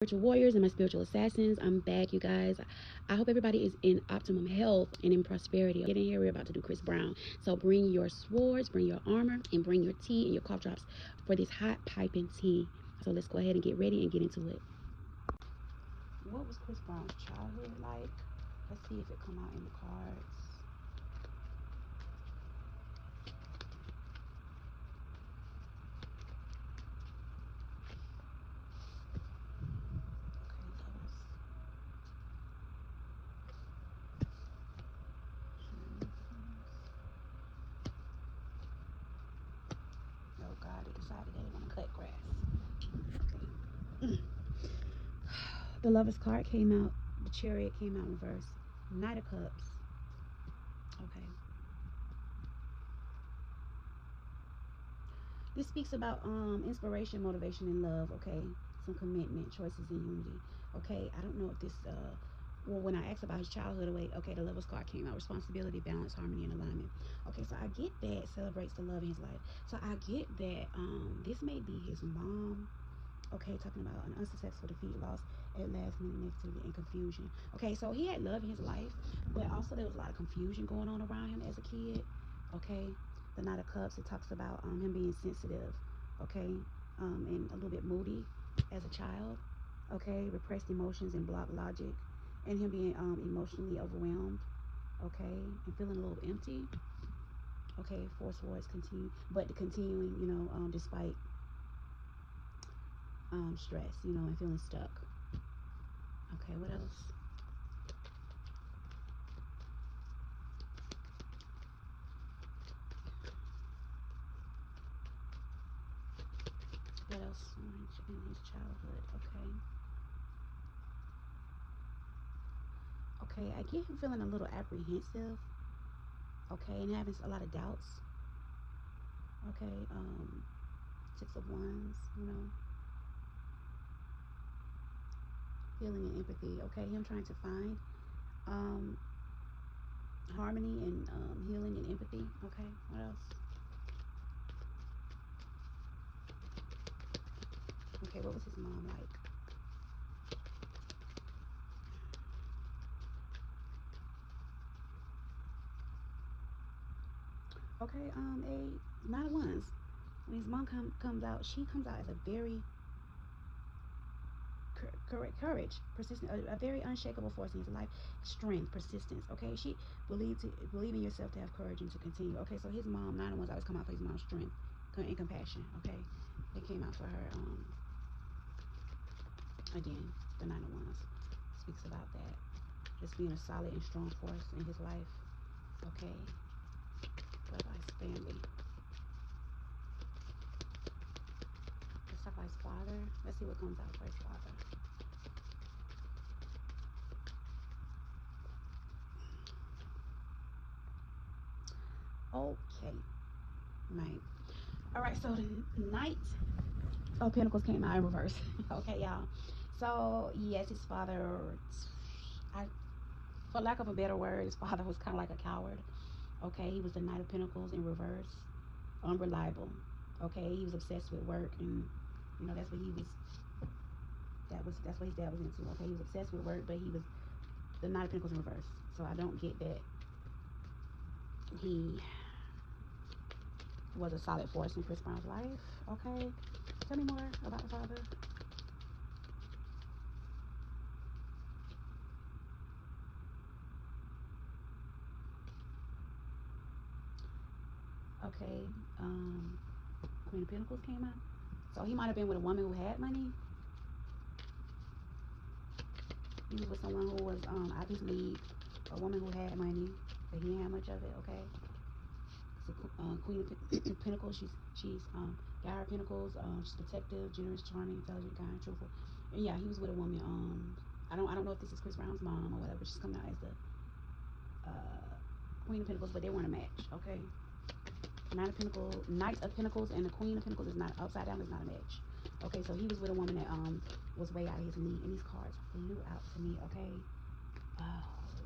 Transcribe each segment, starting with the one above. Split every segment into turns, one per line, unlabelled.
Spiritual warriors and my spiritual assassins. I'm back, you guys. I hope everybody is in optimum health and in prosperity. Get in here. We're about to do Chris Brown. So bring your swords, bring your armor, and bring your tea and your cough drops for this hot piping tea. So let's go ahead and get ready and get into it. What was Chris Brown's childhood like? Let's see if it come out in the cards. Oh God, they decided they didn't want to cut grass. Okay. The Lover's card came out. The Chariot came out in reverse. Knight of Cups. Okay. This speaks about inspiration, motivation, and love. Okay. Some commitment, choices, and unity. Okay. I don't know if this well, when I asked about his childhood away, okay, the Lover's card came out. Responsibility, balance, harmony, and alignment. Okay, so I get that celebrates the love in his life. So I get that this may be his mom. Okay, talking about an unsuccessful defeat, loss at last minute, negativity, and confusion. Okay, so he had love in his life, but also there was a lot of confusion going on around him as a kid. Okay, the Knight of Cups, it talks about him being sensitive, okay, and a little bit moody as a child. Okay, repressed emotions and blocked logic, and him being emotionally overwhelmed. Okay, and feeling a little empty. Okay, Four Swords continue, but continuing, despite stress, and feeling stuck. Okay, what else? What else in his childhood? Okay. Okay, I get him feeling a little apprehensive. Okay, and having a lot of doubts. Okay, Six of Wands, feeling and empathy. Okay, him trying to find um, harmony and healing and empathy. Okay, what else? Okay, what was his mom like? Okay, a Nine of Wands. When his mom comes out, she comes out as a very courage, persistence, a very unshakable force in his life, strength, persistence. Okay, she believe in yourself to have courage and to continue. Okay, so his mom, Nine of Wands, always come out for his mom's strength and compassion. Okay, they came out for her. Again, the Nine of Wands speaks about that, just being a solid and strong force in his life. Okay, what about his family? Let's talk about his father. Let's see what comes out for his father. Okay, right. All right, so the Knight of Pentacles came out in reverse. Okay, y'all. So yes, his father, I, for lack of a better word, his father was kind of like a coward. Okay, he was the Knight of Pentacles in reverse, unreliable. Okay, he was obsessed with work, and that's what he was. That's what his dad was into. Okay, he was obsessed with work, but he was the Knight of Pentacles in reverse. So I don't get that he was a solid force in Chris Brown's life. Okay, tell me more about the father. Okay, Queen of Pentacles came out. So he might have been with a woman who had money. He was with someone who was obviously a woman who had money, but he didn't have much of it. Okay. So Queen of Pentacles, she's got her pentacles. She's protective, generous, charming, intelligent, kind, truthful. And yeah, he was with a woman. I don't know if this is Chris Brown's mom or whatever. She's coming out as the Queen of Pentacles, but they weren't a match. Okay. Knight of Pentacles, and the Queen of Pentacles is not upside down. Is not a match. Okay, so he was with a woman that was way out of his league, and these cards flew out to me. Okay,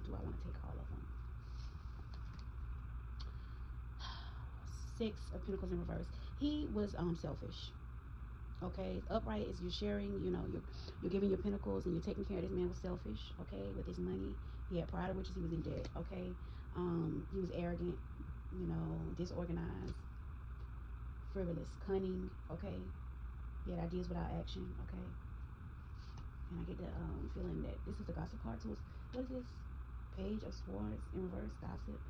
do I want to take all of them? Six of Pentacles in reverse. He was selfish. Okay, upright is you're sharing. You know, you're giving your pentacles and you're taking care of. This man was selfish. Okay, with his money, he had pride of riches. He was in debt. Okay, he was arrogant. You know, disorganized, frivolous, cunning. Okay, he had ideas without action. Okay, and I get the feeling that this is the gossip card too. What is this? Page of Swords in reverse. Gossip.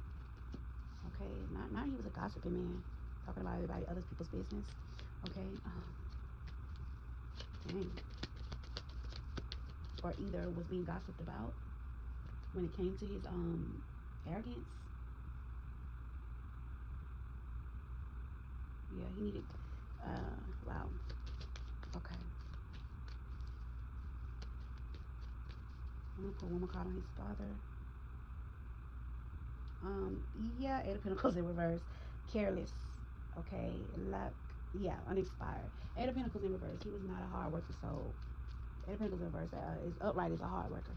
Okay, not he was a gossiping man, talking about everybody, other people's business. Okay, dang. Or either was being gossiped about when it came to his arrogance. Yeah, he needed. Wow. Okay, I'm gonna put one more card on his father. Yeah, Eight of Pentacles in reverse. Careless. Okay, luck. Yeah, uninspired. Eight of Pentacles in reverse. He was not a hard worker, so Eight of Pentacles in reverse is upright is a hard worker.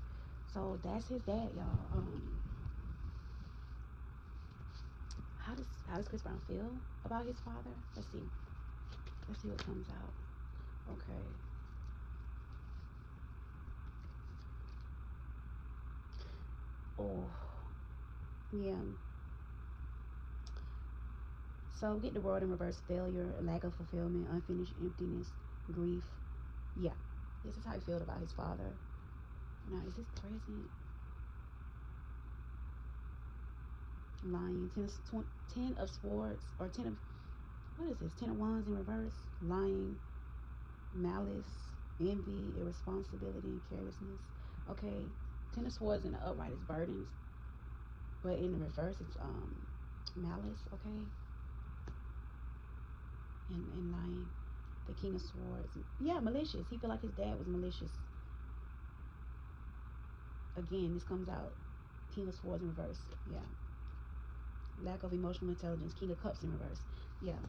So that's his dad, y'all. How does Chris Brown feel about his father? Let's see. Let's see what comes out. Okay. Oh, yeah. So get the world in reverse: failure, lack of fulfillment, unfinished emptiness, grief. Yeah. This is how he felt about his father. Now, is this present? Lying. Ten of swords, or ten of, what is this? Ten of wands in reverse. Lying, malice, envy, irresponsibility, and carelessness. Okay. Ten of swords in the upright is burdens, but in the reverse it's malice. Okay. And lying. The king of swords. Yeah, malicious. He feel like his dad was malicious. Again, this comes out. King of swords in reverse. Yeah. Lack of emotional intelligence. King of cups in reverse. Yeah.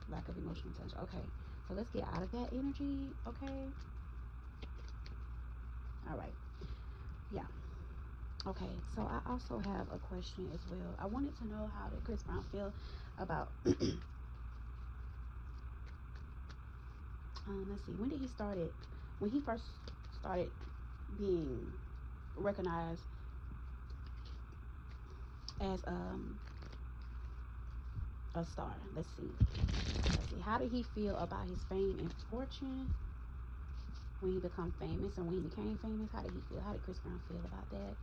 Lack of emotional intelligence. Okay. So let's get out of that energy. Okay. All right. Yeah. Okay. So I also have a question as well. I wanted to know, how did Chris Brown feel about let's see, when did he started, when he first started being recognized as a star. Let's see. Let's see. How did he feel about his fame and fortune when he became famous, and when he became famous? How did he feel? How did Chris Brown feel about that?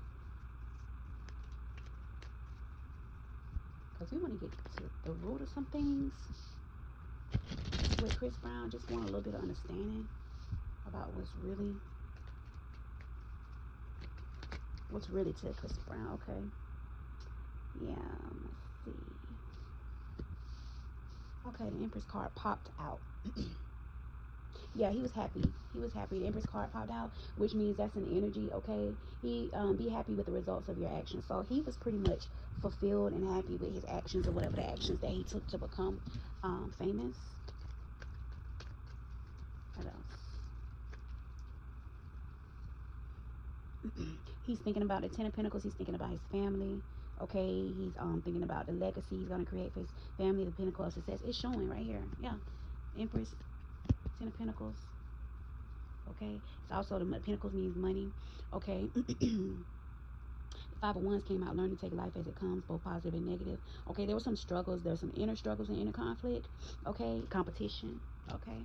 Because we want to get to the root of some things with Chris Brown. Just want a little bit of understanding about what's really to Chris Brown. Okay. Yeah. Let's see. Okay, the Empress card popped out. Yeah, he was happy. He was happy. The Empress card popped out, which means that's an energy. Okay, he be happy with the results of your actions. So he was pretty much fulfilled and happy with his actions, or whatever the actions that he took to become famous. What else? He's thinking about the Ten of Pentacles. He's thinking about his family. Okay, he's thinking about the legacy he's gonna create for his family. The Pinnacle of success. It's showing right here. Yeah, Empress, Ten of Pentacles. Okay, it's also the Pentacles means money. Okay. Five of Wands came out. Learn to take life as it comes, both positive and negative. Okay, there were some struggles. There's some inner struggles and inner conflict. Okay, competition. Okay,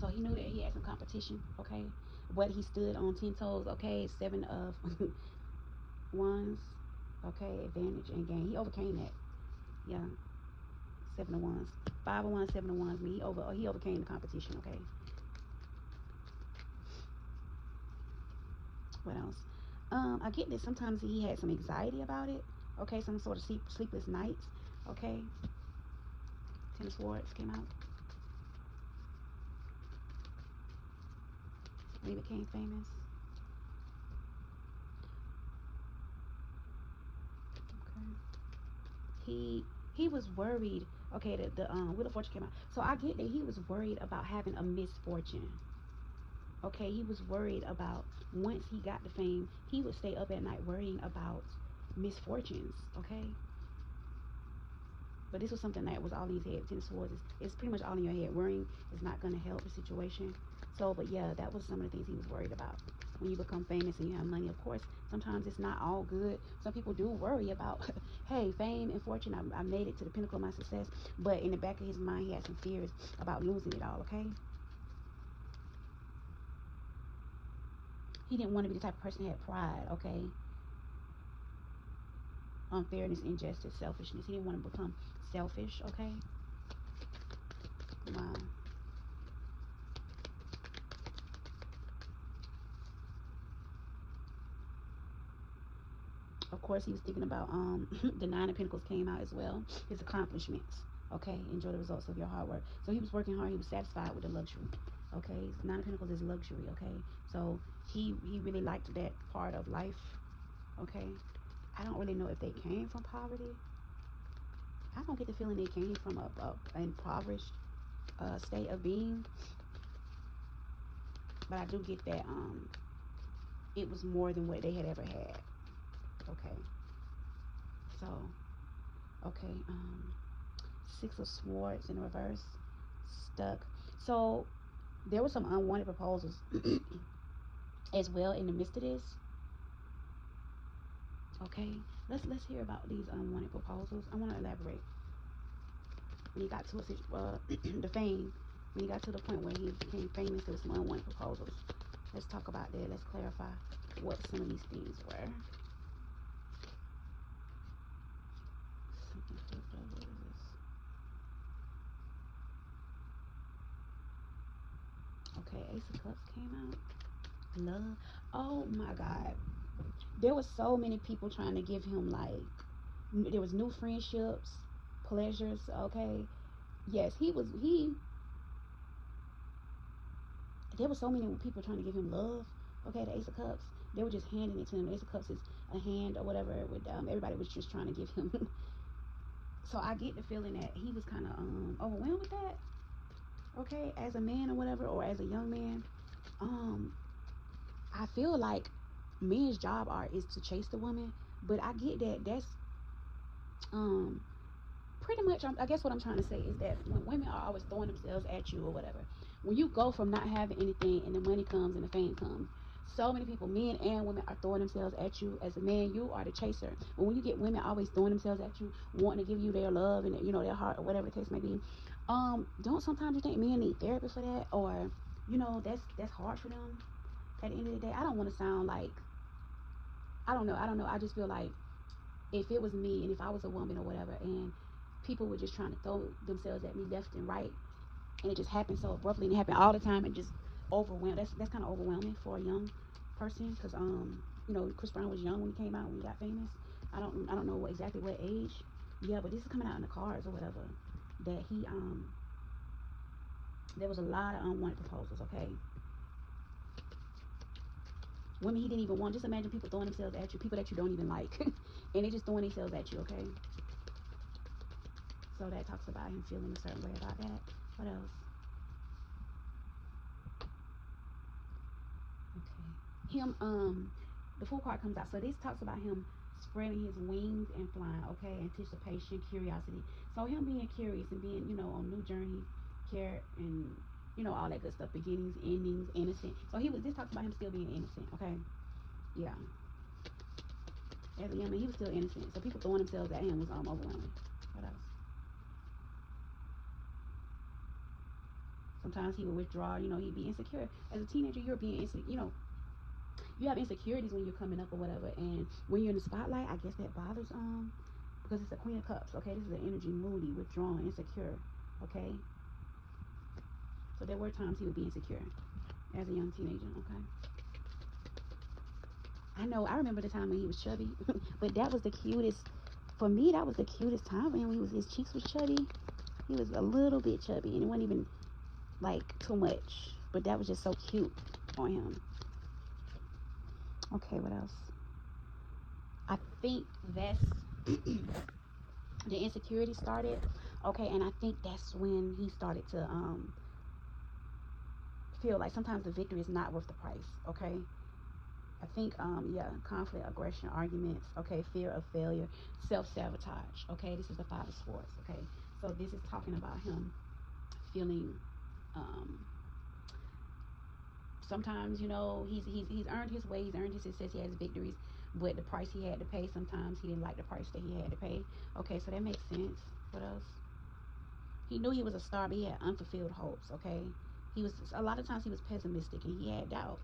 so he knew that he had some competition. Okay, but he stood on 10 toes. Okay, Seven of Wands. Okay, advantage and gain. He overcame that. Yeah, Seven of Wands. Five of Wands, Seven of Wands. He overcame the competition. Okay, what else? I get that sometimes he had some anxiety about it. Okay, some sort of sleepless nights. Okay, Ten of Swords came out when he became famous. Okay, he was worried. Okay, the Wheel of Fortune came out, so I get that he was worried about having a misfortune. Okay, he was worried about, once he got the fame, he would stay up at night worrying about misfortunes. Okay, But this was something that was all in his head. Ten of Swords is pretty much all in your head. Worrying is not going to help the situation. So, but yeah, that was some of the things he was worried about. When you become famous and you have money, of course, sometimes it's not all good. Some people do worry about, hey, fame and fortune, I made it to the pinnacle of my success. But in the back of his mind, he had some fears about losing it all, okay? He didn't want to be the type of person that had pride, okay? Unfairness, injustice, selfishness. He didn't want to become selfish, okay? Wow. Of course, he was thinking about the Nine of Pentacles came out as well. His accomplishments. Okay, enjoy the results of your hard work. So he was working hard. He was satisfied with the luxury. Okay, Nine of Pentacles is luxury. Okay, so he really liked that part of life. Okay, I don't really know if they came from poverty. I don't get the feeling they came from a impoverished state of being, but I do get that it was more than what they had ever had. Okay, so okay, Six of Swords in reverse, stuck. So there were some unwanted proposals as well in the midst of this. Okay, let's hear about these unwanted proposals. I want to elaborate. When he got to the fame, when he got to the point where he became famous, there was some unwanted proposals. Let's talk about that. Let's clarify what some of these things were. Something flipped over. What is this? Okay, Ace of Cups came out. Love. Oh my God. There was so many people trying to give him like there was new friendships, pleasures. Okay, yes, he. There were so many people trying to give him love. Okay, the Ace of Cups. They were just handing it to him. The Ace of Cups is a hand or whatever. With everybody was just trying to give him. So I get the feeling that he was kind of overwhelmed with that. Okay, as a man or whatever, or as a young man, um, I feel like men's job art is to chase the woman, but I get that that's um pretty much I guess what I'm trying to say is that when women are always throwing themselves at you or whatever, when you go from not having anything and the money comes and the fame comes, so many people, men and women, are throwing themselves at you. As a man, you are the chaser. But when you get women always throwing themselves at you, wanting to give you their love and their heart or whatever the case may be, don't sometimes you think men need therapy for that, or that's hard for them. At the end of the day, I don't want to sound like I don't know. I just feel like if it was me and if I was a woman or whatever, and people were just trying to throw themselves at me left and right, and it just happened so abruptly and it happened all the time and just overwhelmed. That's kind of overwhelming for a young person because Chris Brown was young when he came out when he got famous. I don't know exactly what age. Yeah, but this is coming out in the cards or whatever that he there was a lot of unwanted proposals. Okay, women he didn't even want. Just imagine people throwing themselves at you, people that you don't even like, and they just throwing themselves at you. Okay, so that talks about him feeling a certain way about that. What else? Okay. Him, the Fool card comes out. So this talks about him spreading his wings and flying. Okay, anticipation, curiosity. So him being curious and being, on new journey, care and all that good stuff. Beginnings, endings, innocent. So this talks about him still being innocent. Okay, yeah. As a young man, he was still innocent. So people throwing themselves at him was overwhelming. What else? Sometimes he would withdraw. He'd be insecure. As a teenager, you're being insecure. You have insecurities when you're coming up or whatever, and when you're in the spotlight, I guess that bothers because it's the Queen of Cups. Okay, this is an energy, moody, withdrawn, insecure. Okay, so there were times he would be insecure as a young teenager. Okay, I know. I remember the time when he was chubby, but that was the cutest. For me, that was the cutest time when his cheeks was chubby. He was a little bit chubby, and it wasn't even like too much, but that was just so cute on him. Okay, what else? I think that's the insecurity started. Okay, and I think that's when he started to feel like sometimes the victory is not worth the price. Okay, I think, yeah, conflict, aggression, arguments, okay, fear of failure, self-sabotage, okay. This is the Five of Swords, okay. So this is talking about him feeling, um, sometimes, you know, he's earned his way, he's earned his success, he has victories, but the price he had to pay, sometimes he didn't like the price that he had to pay. Okay, so that makes sense. What else? He knew he was a star, but he had unfulfilled hopes. Okay, he was, a lot of times he was pessimistic and he had doubt.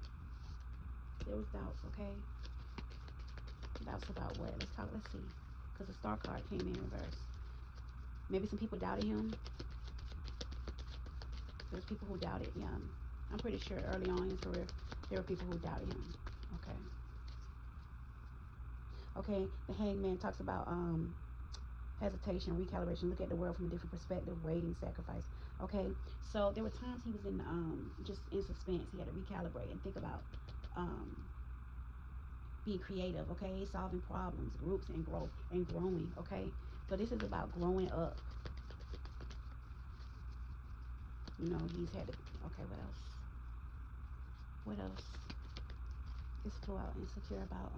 There was doubts. Okay, doubts about what? Let's talk. Let's see, because the star card came in reverse. Maybe some people doubted him. There's people who doubted him. I'm pretty sure early on in his career there were people who doubted him. Okay. Okay, the Hangman talks about hesitation, recalibration, look at the world from a different perspective, waiting, sacrifice. Okay, so there were times he was in just in suspense. He had to recalibrate and think about um, being creative. Okay, solving problems, groups, and growth and growing. Okay, so this is about growing up. You know, he's had to. Okay, what else? What else? This flew out insecure about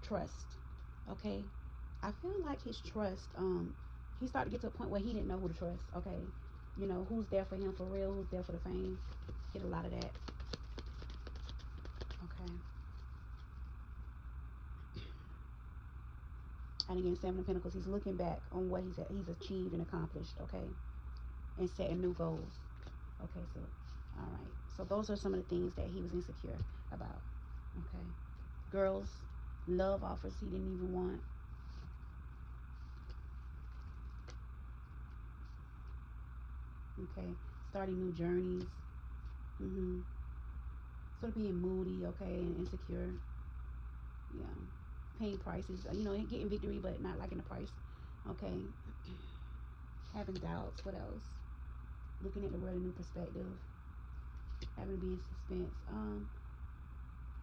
trust. Okay, I feel like his trust, he started to get to a point where he didn't know who to trust. Okay, you know, who's there for him for real, who's there for the fame. Get a lot of that. Okay, and again, Seven of Pentacles. He's looking back on what he's achieved and accomplished. Okay, and setting new goals. Okay, so all right. So those are some of the things that he was insecure about. Okay, girls, love offers he didn't even want. Okay, starting new journeys. Mm-hmm. Sort of being moody, okay, and insecure. Yeah, paying prices. You know, getting victory, but not liking the price. Okay, having doubts. What else? Looking at the world in a new perspective. Having to be in suspense.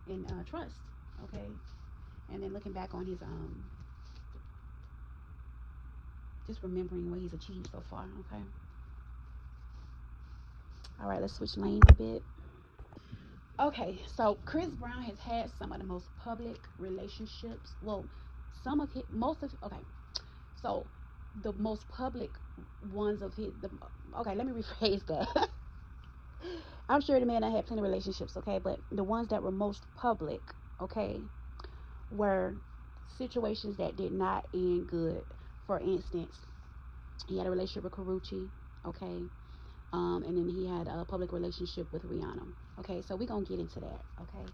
And trust. Okay, and then looking back on his just remembering what he's achieved so far. Okay. All right, let's switch lanes a bit. Okay, so Chris Brown has had some of the most public relationships. Well, some of his, most of, okay, so the most public ones of his, okay, let me rephrase that. I'm sure the man I had plenty of relationships, okay, but the ones that were most public, okay, were situations that did not end good. For instance, he had a relationship with Karrueche, okay, and then he had a public relationship with Rihanna. Okay, so we're gonna get into that. Okay,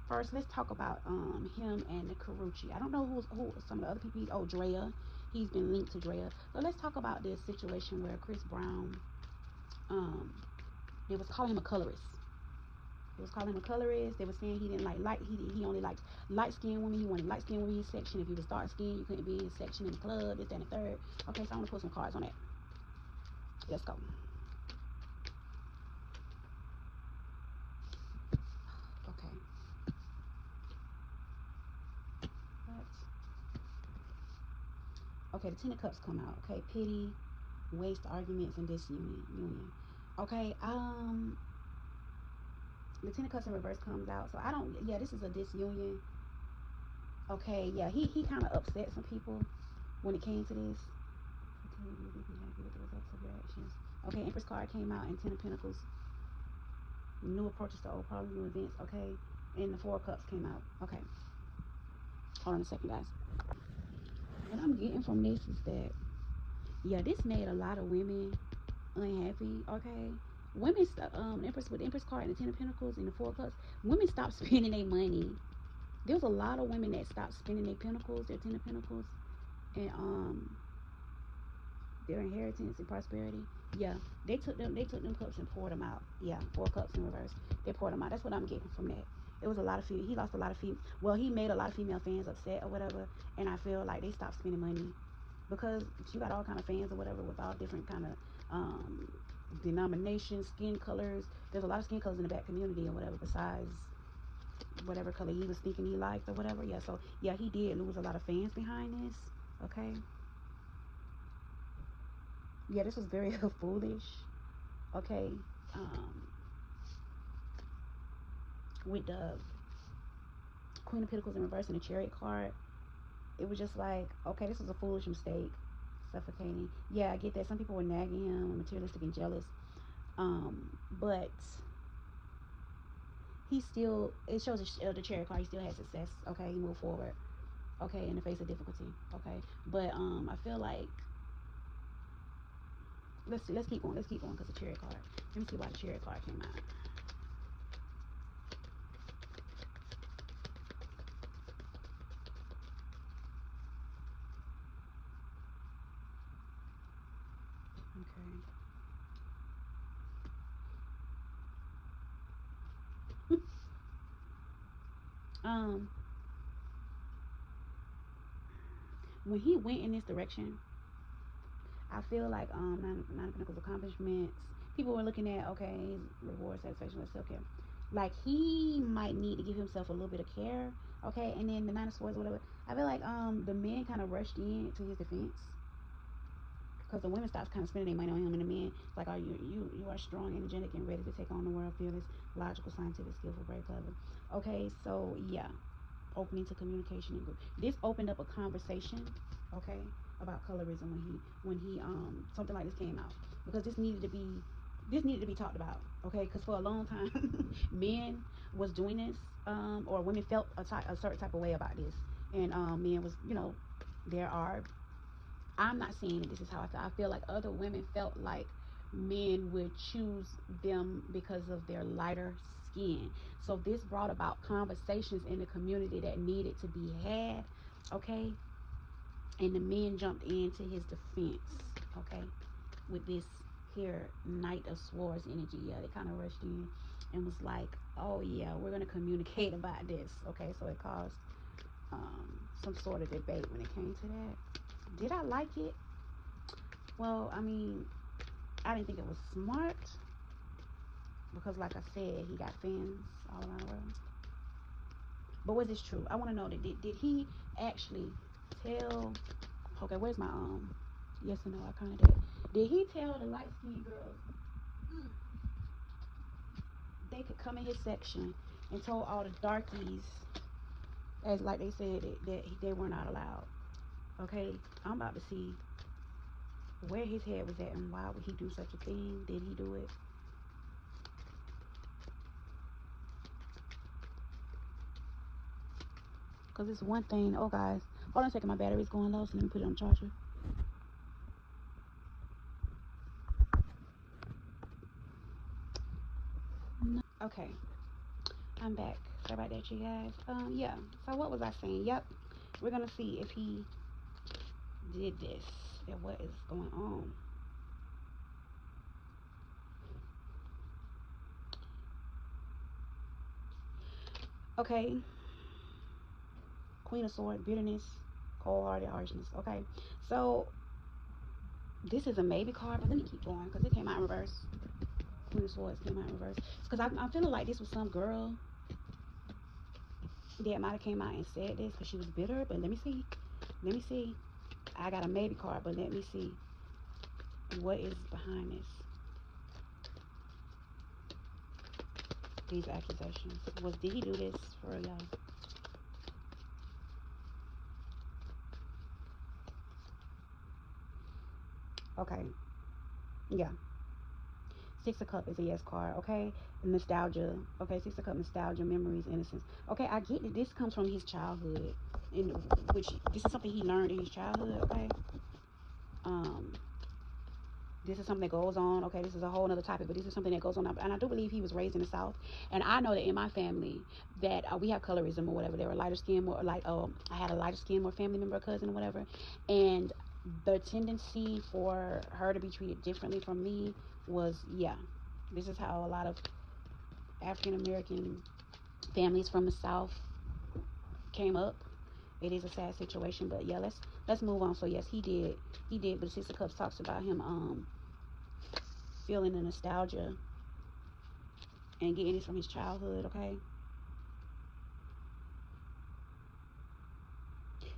first let's talk about him and the Karrueche. I don't know who some of the other people. Oh, Drea, he's been linked to Drea. But let's talk about this situation where Chris Brown, um, they was calling him a colorist. They was calling him a colorist. They were saying he didn't like light. He only liked light skinned women. He wanted light skinned women in his section. If you was dark skinned, you couldn't be in his section in the club. This, that, and the third. Okay, so I want to put some cards on that. Let's go. Okay. What? Okay, the Ten of Cups come out. Okay, pity, waste, arguments, and disunion. Okay, the Ten of Cups in reverse comes out. So I don't. Yeah, this is a disunion. Okay, yeah, he kind of upset some people when it came to this. Okay, you'll be happy with the results of your actions. Okay, Empress card came out, and Ten of Pentacles, new approaches to old problems, new events. Okay, and the Four of Cups came out. Okay, hold on a second, guys. What I'm getting from this is that, yeah, this made a lot of women unhappy. Okay, women Empress, with the Empress card and the Ten of Pentacles and the Four of Cups, women stop spending their money. There's a lot of women that stop spending their pentacles, their Ten of Pentacles, and their inheritance and prosperity. Yeah, they took them cups and poured them out. Yeah, Four cups in reverse. They poured them out. That's what I'm getting from that. It was a lot of he lost a lot of well, he made a lot of female fans upset or whatever, and I feel like they stopped spending money because you got all kind of fans or whatever with all different kind of denominations, skin colors. There's a lot of skin colors in the black community or whatever besides whatever color he was thinking he liked or whatever. Yeah, so yeah, he did lose a lot of fans behind this. Okay. Yeah, this was very foolish. Okay. Um, with the Queen of Pentacles in reverse and the Chariot card, it was just like, okay, this was a foolish mistake. Suffocating. Yeah, I get that. Some people were nagging him, materialistic and jealous. But he still, it shows the Chariot card, he still had success. Okay, he moved forward. Okay, in the face of difficulty. Okay, but I feel like let's see, let's keep going because the Chariot card. Let me see why the Chariot card came out. Okay. When he went in this direction, I feel like nine of Pentacles accomplishments. People were looking at, okay, his reward, satisfaction, self care. Like he might need to give himself a little bit of care, okay. And then the Nine of Swords, whatever. I feel like the men kind of rushed in to his defense because the women stopped kind of spending their money on him, and the men like, are you are strong, energetic, and ready to take on the world, fearless, logical, scientific, skillful, brave, clever. Okay, so yeah, opening to communication and group. This opened up a conversation, okay, about colorism when he something like this came out, because this needed to be talked about, okay, because for a long time men was doing this, or women felt a certain type of way about this, and men was, there are, I'm not saying that this is how I feel like other women felt like men would choose them because of their lighter skin. So this brought about conversations in the community that needed to be had, okay? And the men jumped into his defense, okay? With this here Knight of Swords energy. Yeah, they kind of rushed in and was like, oh yeah, we're going to communicate about this, okay? So it caused some sort of debate when it came to that. Did I like it? Well, I mean, I didn't think it was smart because, like I said, he got fans all around the world. But was this true? I want to know that did he actually tell? Okay, where's my yes or no? I kind of did. Did he tell the light skinned girls they could come in his section and told all the darkies, as like they said, that they were not allowed? Okay, I'm about to see where his head was at and why would he do such a thing? Did he do it? Because it's one thing. Oh, guys. Hold on a second. My battery's going low, so let me put it on charger. No. Okay. I'm back. Sorry about that, you guys. Yeah. So what was I saying? Yep. We're going to see if he did this and what is going on. Okay. Queen of Swords, bitterness, cold-hearted, harshness. Okay. So this is a maybe card, but let me keep going because it came out in reverse. Queen of Swords came out in reverse. Because I'm feeling like this was some girl that might have came out and said this because she was bitter. But let me see. Let me see. I got a maybe card, but let me see what is behind this. These accusations. Did he do this for y'all? Okay. Yeah. Six of Cups is a yes card. Okay. Nostalgia. Okay. Six of Cups, nostalgia, memories, innocence. Okay. I get that this comes from his childhood, in which this is something he learned in his childhood. Okay. Um. This is something that goes on. Okay, this is a whole other topic, but this is something that goes on. And I do believe he was raised in the South. And I know that in my family that we have colorism or whatever. They were lighter skin, or like, I had a lighter skin or family member, or cousin, or whatever. And the tendency for her to be treated differently from me was, yeah, this is how a lot of African American families from the South came up. It is a sad situation, but yeah, let's move on. So yes, he did, but Six of Cups talks about him feeling the nostalgia and getting this from his childhood. Okay.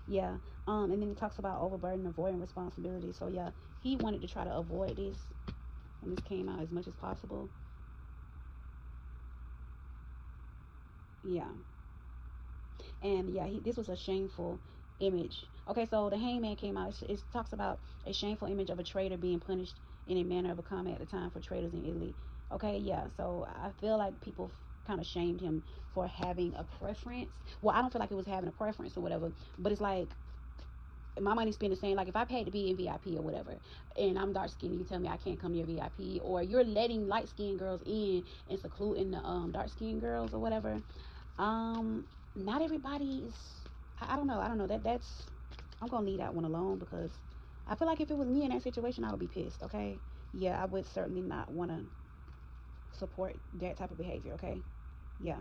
Yeah. And then he talks about overburden, avoiding responsibility. So yeah, he wanted to try to avoid this when this came out as much as possible. Yeah. And yeah, this was a shameful image. Okay, so the hangman came out. It talks about a shameful image of a traitor being punished in a manner of a comment at the time for traitors in Italy. Okay, yeah, so I feel like people kind of shamed him for having a preference. Well, I don't feel like it was having a preference or whatever, but it's like my money spent the same. Like if I paid to be in VIP or whatever, and I'm dark skinned, you tell me I can't come near VIP, or you're letting light skinned girls in and secluding the dark skinned girls or whatever. Um, Not everybody's. I don't know. I don't know that's. I'm gonna leave that one alone because I feel like if it was me in that situation, I would be pissed. Okay, yeah, I would certainly not want to support that type of behavior. Okay, yeah.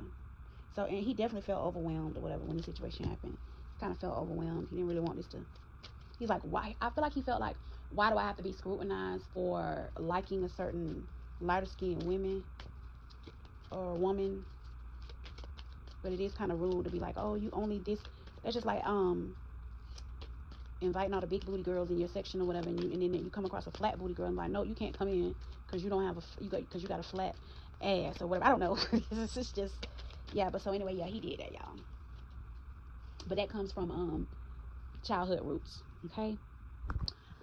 So and he definitely felt overwhelmed or whatever when the situation happened. Kind of felt overwhelmed. He didn't really want this to. He's like, why? I feel like he felt like, why do I have to be scrutinized for liking a certain lighter skinned women or woman? But it is kind of rude to be like, oh, you only this. That's just like inviting all the big booty girls in your section or whatever, and, then you come across a flat booty girl and like, no, you can't come in because you don't have because you got a flat ass or whatever. I don't know. It's just yeah. But so anyway, yeah, he did that, y'all. But that comes from childhood roots. Okay.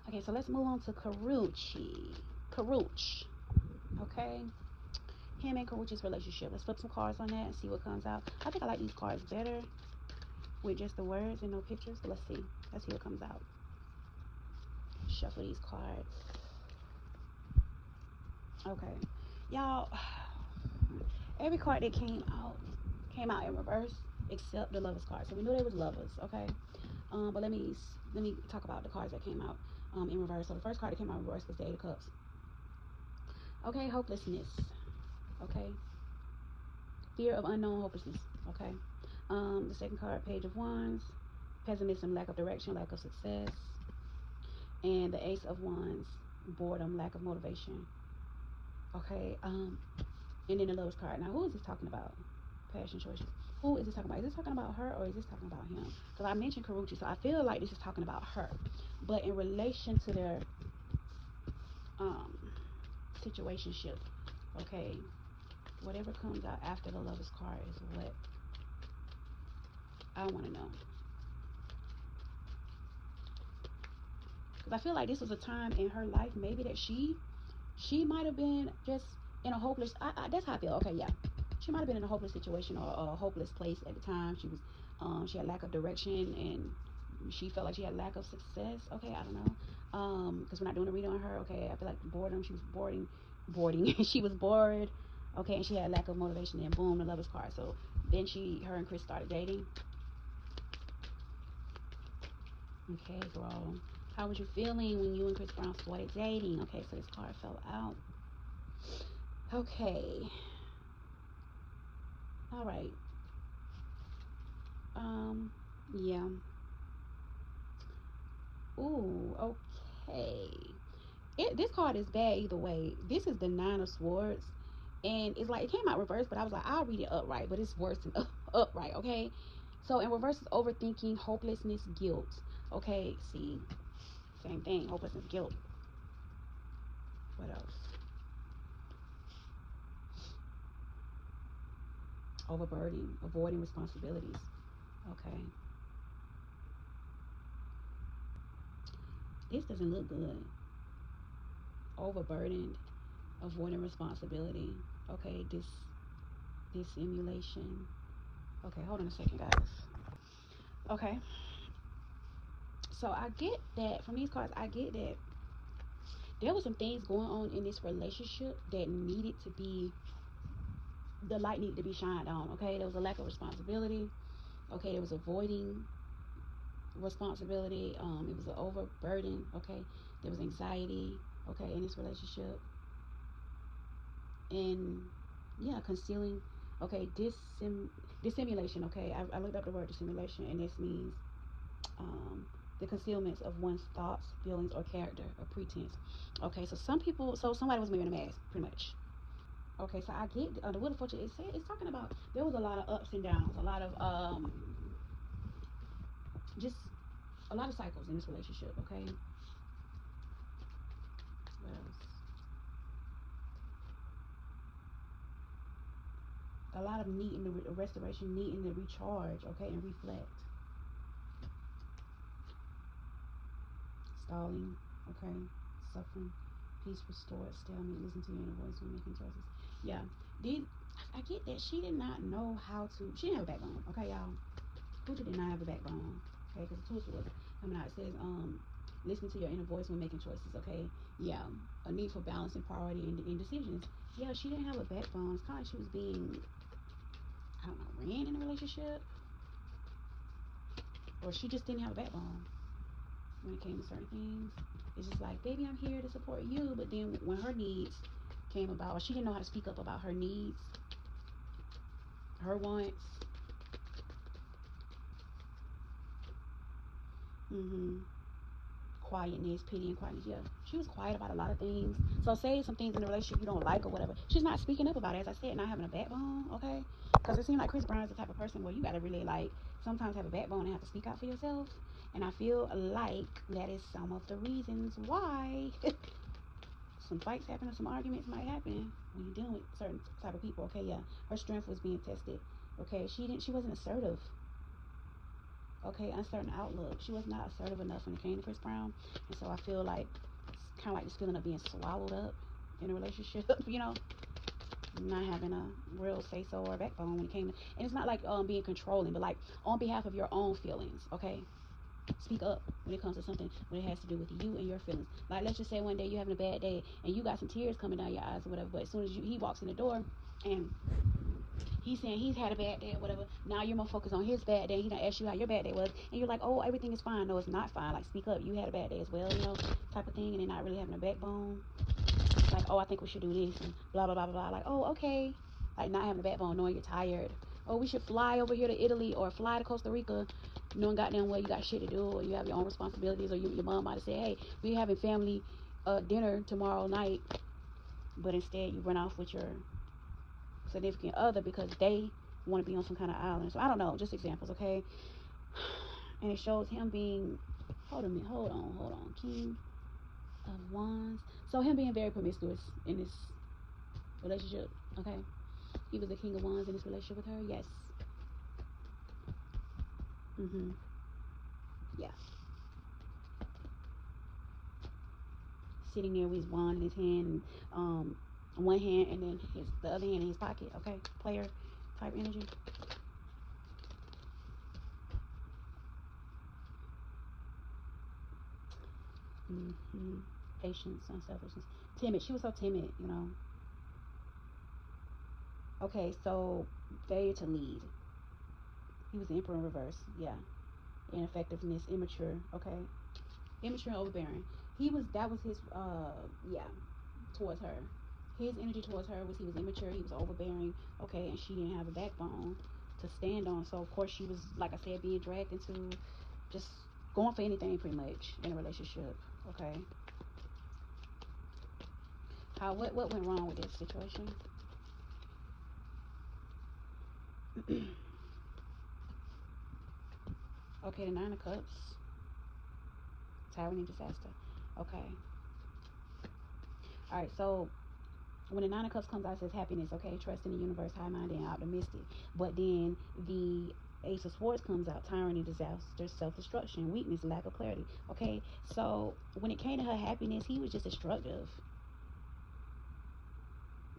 Okay, so let's move on to Karrueche. Karrueche. Okay. Him and Karrueche's relationship. Let's flip some cards on that and see what comes out. I think I like these cards better with just the words and no pictures. But let's see. Let's see what comes out. Shuffle these cards. Okay, y'all. Every card that came out in reverse except the lovers card. So we knew they was lovers. Okay. But let me talk about the cards that came out in reverse. So the first card that came out in reverse was the Eight of Cups. Okay, hopelessness. Okay, fear of unknown, hopelessness. Okay. The second card, Page of Wands, pessimism, lack of direction, lack of success, and the Ace of Wands, boredom, lack of motivation. Okay. And then the Love's card. Now, who is this talking about? Passion choices. Who is this talking about? Is this talking about her or is this talking about him? Because I mentioned Karrueche, so I feel like this is talking about her. But in relation to their um situationship, okay, whatever comes out after the Lover's card is what I want to know. Because I feel like this was a time in her life maybe that she might have been just in a hopeless. That's how I feel. Okay, yeah, she might have been in a hopeless situation or a hopeless place at the time. She had lack of direction and she felt like she had lack of success. Okay, I don't know. Because we're not doing a read on her. Okay, I feel like boredom. She was boarding. She was bored. Okay, and she had lack of motivation. And boom, the Lover's card. So then her and Chris started dating. Okay, girl. How was you feeling when you and Chris Brown started dating? Okay, so this card fell out. Okay. All right. Um, yeah. Ooh, okay. This card is bad either way. This is the Nine of Swords. And it's like, it came out reversed, but I was like, I'll read it upright, but it's worse than upright, okay? So in reverse is overthinking, hopelessness, guilt. Okay, see, same thing, hopelessness, guilt. What else? Overburdening, avoiding responsibilities. Okay. This doesn't look good. Overburdened, avoiding responsibility. Okay, dissimulation. Okay, hold on a second, guys. Okay, so I get that from these cards. I get that there was some things going on in this relationship that needed to be the light needed to be shined on. Okay, there was a lack of responsibility. Okay, there was avoiding responsibility. It was an overburden. Okay, there was anxiety. Okay, in this relationship, and yeah, concealing. Okay, dissimulation. Okay, I looked up the word dissimulation, and this means um, the concealments of one's thoughts, feelings, or character, or pretense. Okay, so somebody was wearing a mask, pretty much. Okay, so I get the Wheel of Fortune. It's talking about there was a lot of ups and downs, a lot of just a lot of cycles in this relationship. Okay, what else? A lot of needing the restoration, needing to recharge, okay, and reflect. Stalling, okay, suffering, peace restored, stalemate, listen to your inner voice when making choices. Yeah, these, I get that she did not know how to, she didn't have a backbone, okay, y'all. Pooja did not have a backbone, okay, because the tools was coming out. It says, listening to your inner voice when making choices, okay, yeah, a need for balance and priority in decisions. Yeah, she didn't have a backbone. It's kind of like she was being, I don't know, ran in a relationship, or she just didn't have a backbone when it came to certain things. It's just like, baby, I'm here to support you. But then when her needs came about, or she didn't know how to speak up about her needs, her wants. Mm-hmm. Quietness, pity, and quietness. Yeah, she was quiet about a lot of things. So say some things in the relationship you don't like or whatever. She's not speaking up about it. As I said, not having a backbone. Okay, because it seems like Chris Brown is the type of person where you got to really like sometimes have a backbone and have to speak out for yourself. And I feel like that is some of the reasons why some fights happen or some arguments might happen when you're dealing with certain type of people. Okay, yeah, her strength was being tested. Okay, she wasn't assertive. Okay, uncertain outlook. She was not assertive enough when it came to Chris Brown, and so I feel like it's kind of like this feeling of being swallowed up in a relationship. Not having a real say so or backbone when it came to, and it's not like being controlling, but like on behalf of your own feelings. Okay, speak up when it comes to something when it has to do with you and your feelings. Like let's just say one day you're having a bad day and you got some tears coming down your eyes or whatever, but as soon as he walks in the door and he's saying he's had a bad day or whatever, now you're more focused on his bad day. He done asked you how your bad day was, and you're like, oh, everything is fine. No, it's not fine. Like, speak up. You had a bad day as well, type of thing, and then not really having a backbone. Like, oh, I think we should do this, and blah, blah, blah, blah, blah. Like, oh, okay. Like, not having a backbone, knowing you're tired. Oh, we should fly over here to Italy or fly to Costa Rica, knowing goddamn well you got shit to do, or you have your own responsibilities, or your mom might have said, hey, we're having family dinner tomorrow night, but instead you run off with your significant other because they want to be on some kind of island. So I don't know, just examples, okay? And it shows him being, hold on, King of Wands. So him being very promiscuous in this relationship, okay? He was the King of Wands in this relationship with her, yes. Mm-hmm. Yeah. Sitting there with his wand in his hand, and one hand, and then the other hand in his pocket, okay? Player type energy. Mm-hmm. Patience, unselfishness. Timid. She was so timid. Okay, so failure to lead. He was the emperor in reverse. Yeah. Ineffectiveness, immature. Okay. Immature and overbearing. That was his yeah, towards her. His energy towards her was he was immature, he was overbearing, okay, and she didn't have a backbone to stand on. So of course she was, like I said, being dragged into just going for anything pretty much in a relationship. Okay. What went wrong with this situation? Okay, the Nine of Cups. Tyranny, disaster. Okay. Alright, so when the Nine of Cups comes out, it says happiness, okay, trust in the universe, high-minded and optimistic. But then the Ace of Swords comes out, tyranny, disaster, self-destruction, weakness, lack of clarity. Okay, so when it came to her happiness, he was just destructive,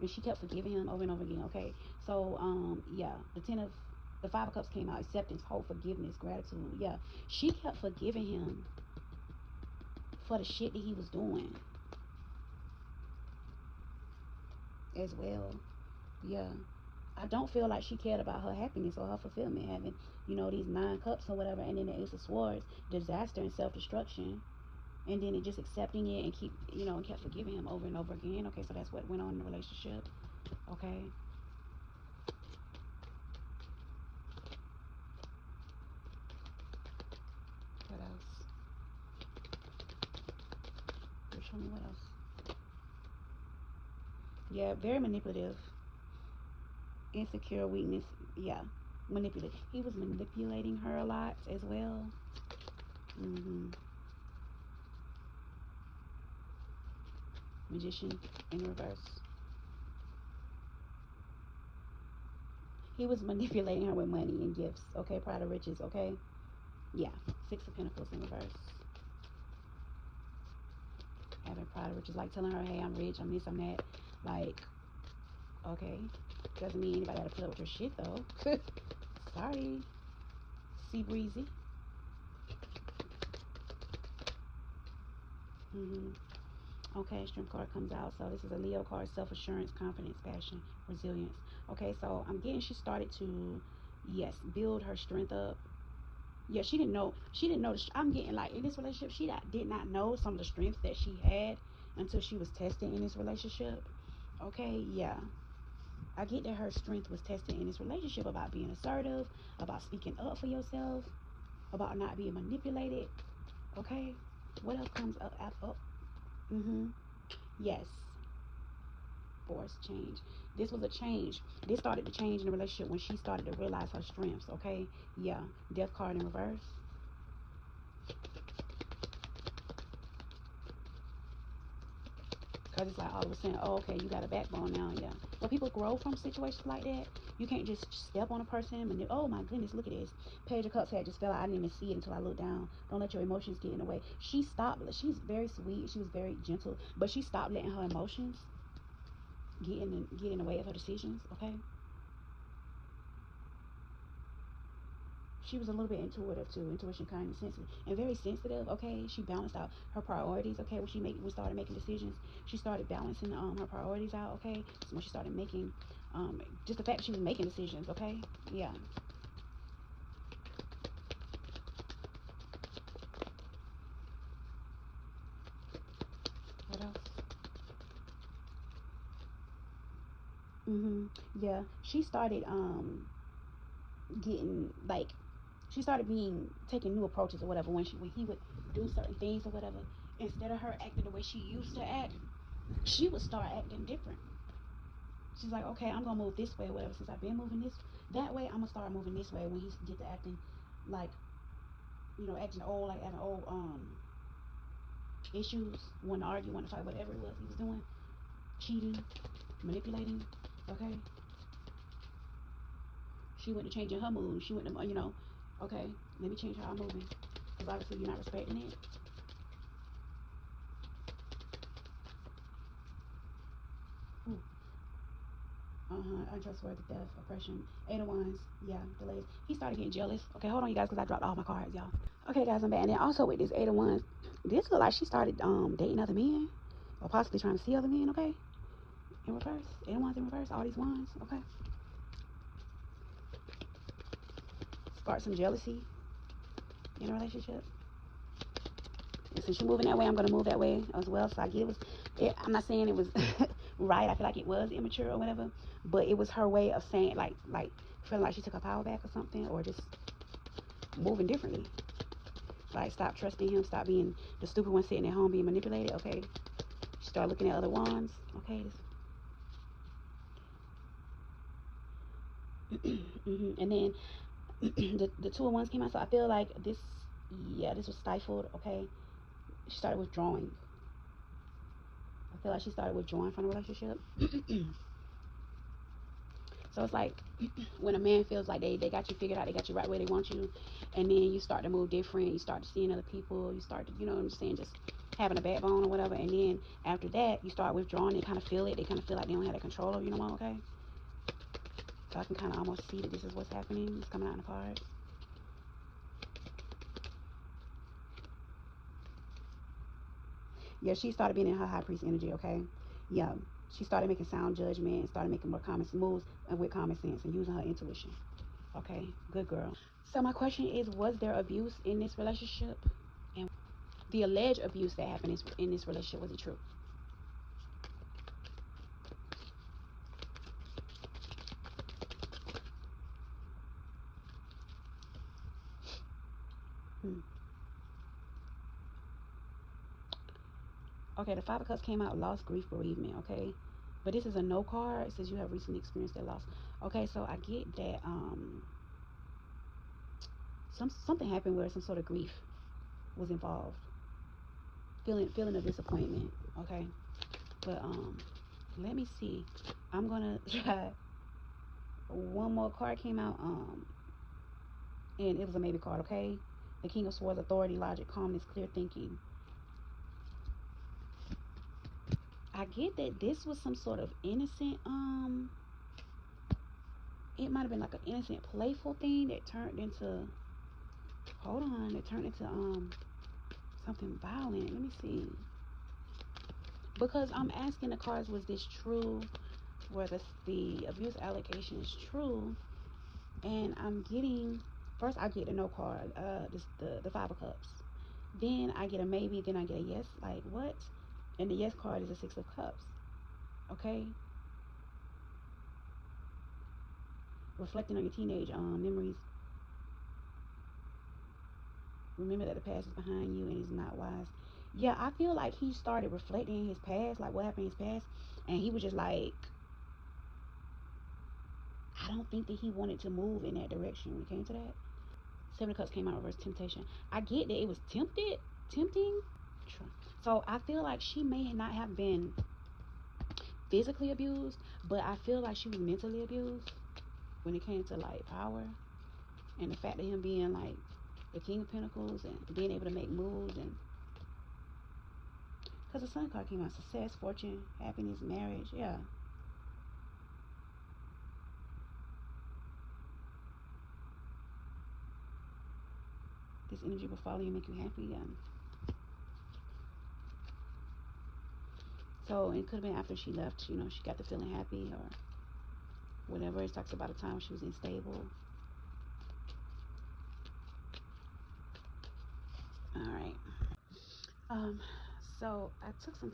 and she kept forgiving him over and over again. Okay, so yeah, the Five of Cups came out, acceptance, hope, forgiveness, gratitude. Yeah, she kept forgiving him for the shit that he was doing as well. Yeah. I don't feel like she cared about her happiness or her fulfillment, having, these nine cups or whatever, and then the Ace of Swords, disaster and self destruction, and then it just accepting it and and kept forgiving him over and over again. Okay, so that's what went on in the relationship. Okay. What else? Show me what else. Yeah, very manipulative, insecure, weakness. Yeah, manipulative. He was manipulating her a lot as well. Mm-hmm. Magician in reverse. He was manipulating her with money and gifts. Okay, pride of riches. Okay, yeah. Six of Pentacles in reverse. Having pride of riches, like telling her, hey, I'm rich, I'm this, I'm that. Like, okay, doesn't mean anybody got to put up with your shit though. Sorry, sea breezy. Okay, strength card comes out. So this is a Leo card: self-assurance, confidence, passion, resilience. Okay, so I'm getting she started to, yes, build her strength up. Yeah, she didn't know. She didn't know. I'm getting like in this relationship, she did not know some of the strengths that she had until she was tested in this relationship. Okay, yeah. I get that her strength was tested in this relationship about being assertive, about speaking up for yourself, about not being manipulated. Okay, what else comes up after? Oh, yes, forced change. This was a change. This started to change in the relationship when she started to realize her strengths. Okay, yeah. Death card in reverse. Because it's like all of a sudden, oh, okay, you got a backbone now, yeah. But people grow from situations like that. You can't just step on a person and, oh my goodness, look at this. Page of Cups had just fell out. I didn't even see it until I looked down. Don't let your emotions get in the way. She stopped. She's very sweet. She was very gentle. But she stopped letting her emotions get in the way of her decisions, okay? She was a little bit intuitive too, intuition, kindness, sensitive, and very sensitive. Okay, she balanced out her priorities. Okay, when we started making decisions, she started balancing her priorities out. Okay, so when she started making just the fact that she was making decisions. Okay, yeah. What else? Yeah, she started getting like she started being taking new approaches or whatever when he would do certain things or whatever. Instead of her acting the way she used to act, she would start acting different. She's like, okay, I'm gonna move this way or whatever. Since I've been moving this that way, I'm gonna start moving this way. When he get to acting like, acting old, like having old issues, wanting to argue, wanting to fight, whatever it was he was doing, cheating, manipulating. Okay, she went to changing her mood. She went to, okay, let me change how I'm moving because obviously you're not respecting it. Ooh. Untrustworthy, theft, oppression, Eight of Wands, yeah, delays. He started getting jealous. Okay, hold on, you guys, because I dropped all my cards, y'all. Okay, guys, I'm back. And then also with this Eight of Wands, this look like she started dating other men, or possibly trying to see other men. Okay, in reverse, Eight of Wands in reverse, all these wands. Okay, start some jealousy in a relationship. And since you're moving that way, I'm gonna move that way as well. So I get I'm not saying it was right. I feel like it was immature or whatever, but it was her way of saying like feeling like she took her power back or something, or just moving differently. Like stop trusting him, stop being the stupid one sitting at home being manipulated. Okay, start looking at other wands. Okay, and then the Two of Wands came out. So I feel like this, yeah, this was stifled. Okay, she started withdrawing. I feel like she started withdrawing from the relationship. So it's like when a man feels like they got you figured out, they got you right where they want you, and then you start to move different, you start to seeing other people, you start to, you know what I'm saying, just having a backbone or whatever, and then after that, you start withdrawing, they kind of feel it, they kind of feel like they don't have that control over you no more, okay? So I can kind of almost see that this is what's happening, it's coming out in the cards. Yeah, she started being in her high priest energy, okay? Yeah, she started making sound judgment, started making more common moves and with common sense and using her intuition. Okay, good girl. So my question is, was there abuse in this relationship? And the alleged abuse that happened in this relationship, was it true? Hmm. Okay, the Five of Cups came out, loss, grief, bereavement, okay? But this is a no card. It says you have recently experienced that loss. Okay, so I get that something happened where some sort of grief was involved. Feeling of disappointment, okay? But let me see. I'm gonna try. one more card came out, and it was a maybe card. Okay, the King of Swords, authority, logic, calmness, clear thinking. I get that this was some sort of innocent, it might have been like an innocent, playful thing that turned into, hold on, it turned into, something violent. Let me see. Because I'm asking the cards, was this true? Were the abuse allegation is true? And I'm getting, first I get the no card, the Five of Cups. Then I get a maybe, then I get a yes. Like, what? And the yes card is a Six of Cups. Okay? Reflecting on your teenage memories. Remember that the past is behind you and is not wise. Yeah, I feel like he started reflecting in his past, like what happened in his past, and he was just like, I don't think that he wanted to move in that direction when it came to that. Seven of Cups came out reverse, temptation. I get that it was tempting. So I feel like she may not have been physically abused, but I feel like she was mentally abused when it came to like power, and the fact of him being like the King of Pentacles and being able to make moves, and because the Sun card came out, success, fortune, happiness, marriage. Yeah. This energy will follow you, make you happy. Yeah. So it could have been after she left, she got to feeling happy or whatever. It talks about a time she was unstable. All right. Um, so I took some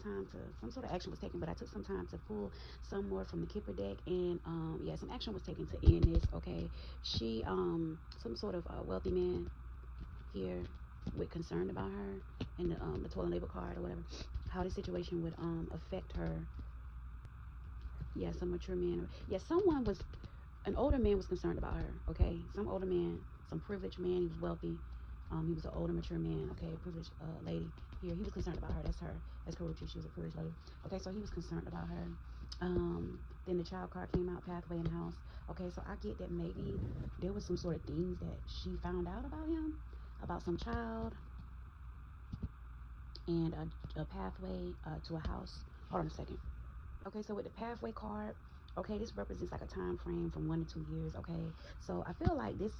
sort of action was taken, but I took some time to pull some more from the Kipper deck, and yeah, some action was taken to end this. Okay, she some sort of wealthy man here with concern about her, and the toilet labor card or whatever, how this situation would affect her. Yeah, some mature man. Yeah, an older man was concerned about her. Okay, some older man, some privileged man. He was wealthy. He was an older, mature man. Okay, a privileged lady here. He was concerned about her. That's her. That's Karrueche. She was a privileged lady. Okay, so he was concerned about her. Then the child card came out, pathway in the house. Okay, so I get that maybe there was some sort of things that she found out about him, about some child, and a pathway to a house. Hold on a second. Okay, so with the pathway card, okay, this represents like a time frame from 1 to 2 years. Okay, so I feel like this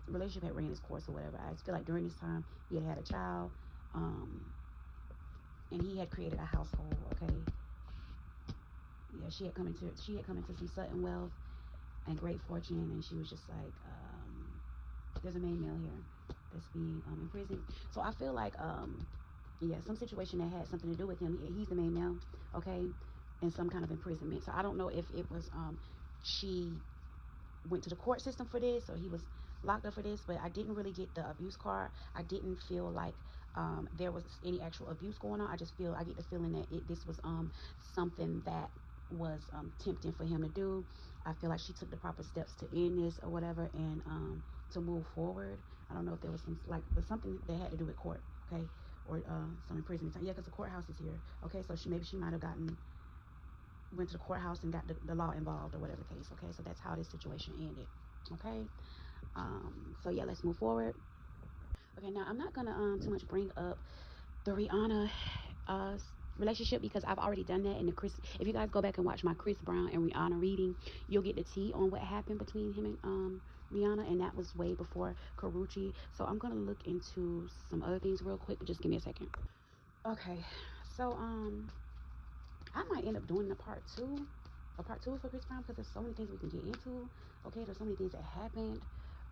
relationship had ran its course or whatever. I feel like during this time he had a child, um, and he had created a household. Okay, yeah, she had come into some sudden wealth and great fortune, and she was just like, there's a main male here that's being imprisoned. So I feel like yeah, some situation that had something to do with him. He's the main male, okay, in some kind of imprisonment. So I don't know if it was she went to the court system for this, or he was locked up for this, but I didn't really get the abuse card. I didn't feel like there was any actual abuse going on. I get the feeling that this was something that was tempting for him to do. I feel like she took the proper steps to end this or whatever, and to move forward. I don't know if there was something that had to do with court, okay, or some imprisonment time. Yeah, because the courthouse is here. Okay, so maybe she might have went to the courthouse and got the law involved or whatever the case. Okay, so that's how this situation ended. Okay, so yeah, let's move forward. Okay, now I'm not gonna too much bring up the Rihanna uh relationship, because I've already done that in the Chris. If you guys go back and watch my Chris Brown and Rihanna reading, you'll get the tea on what happened between him and Rihanna, and that was way before Karrueche. So I'm gonna look into some other things real quick. Just give me a second. Okay, so I might end up doing a part two for Chris Brown, because there's so many things we can get into. Okay, there's so many things that happened.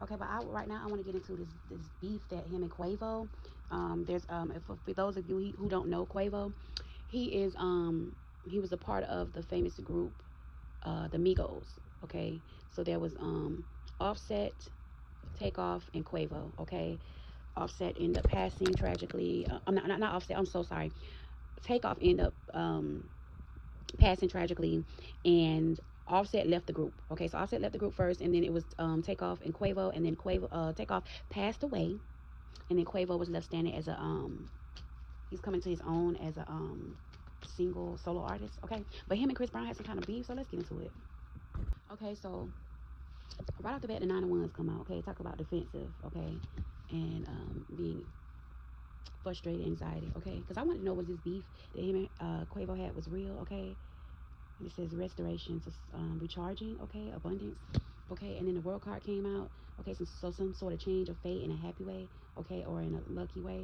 Okay, but right now I want to get into this beef that him and Quavo. There's for those of you who don't know Quavo, he was a part of the famous group, the Migos. Okay, so there was Offset, Takeoff, and Quavo. Okay, Offset ended up passing tragically. I'm not Offset. I'm so sorry. Takeoff ended up passing tragically, and Offset left the group. Okay, so Offset left the group first, and then it was Takeoff and Quavo, and then Takeoff passed away, and then Quavo was left standing as a he's coming to his own as a single solo artist. Okay, but him and Chris Brown had some kind of beef, so let's get into it. Okay, so Right off the bat, the Nine of Wands come out. Okay, talk about defensive. Okay, and being frustrated, anxiety. Okay, because I wanted to know, was this beef that him and Quavo had was real? Okay, and it says restoration, so recharging. Okay, abundance. Okay, and then the World card came out. Okay, so some sort of change of fate in a happy way. Okay, or in a lucky way.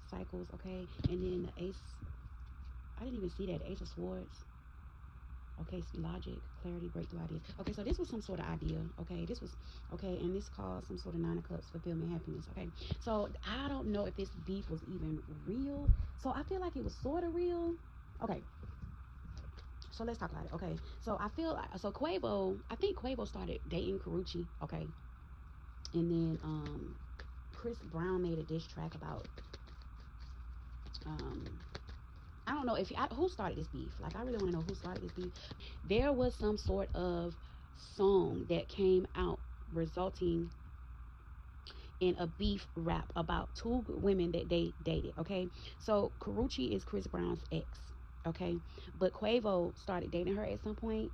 Cycles. Okay, and then the Ace. I didn't even see that, the Ace of Swords. Okay, logic, clarity, breakthrough ideas. Okay, so this was some sort of idea. Okay, this was okay, and this caused some sort of Nine of Cups, fulfillment, happiness. Okay, so I don't know if this beef was even real. So I feel like it was sort of real. Okay, so let's talk about it. Okay, so I feel like, so Quavo, I think Quavo started dating Karrueche. Okay, and then Chris Brown made a diss track about um I don't know if who started this beef. Like, I really want to know who started this beef. There was some sort of song that came out resulting in a beef rap about two women that they dated. Okay, so Karrueche is Chris Brown's ex. Okay, but Quavo started dating her at some point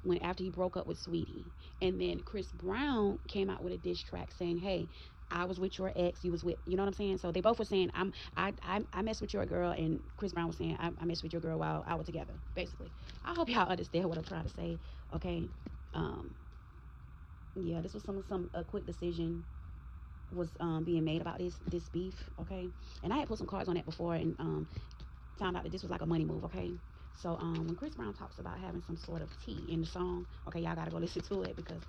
when after he broke up with Sweetie, and then Chris Brown came out with a diss track saying, "Hey, I was with your ex, you was with," you know what I'm saying? So they both were saying, I messed with your girl," and Chris Brown was saying, I messed with your girl while I was together." Basically, I hope y'all understand what I'm trying to say. Okay, um, yeah, this was some a quick decision was being made about this beef. Okay, and I had put some cards on that before, and found out that this was like a money move. Okay, so when Chris Brown talks about having some sort of tea in the song, okay, y'all gotta go listen to it because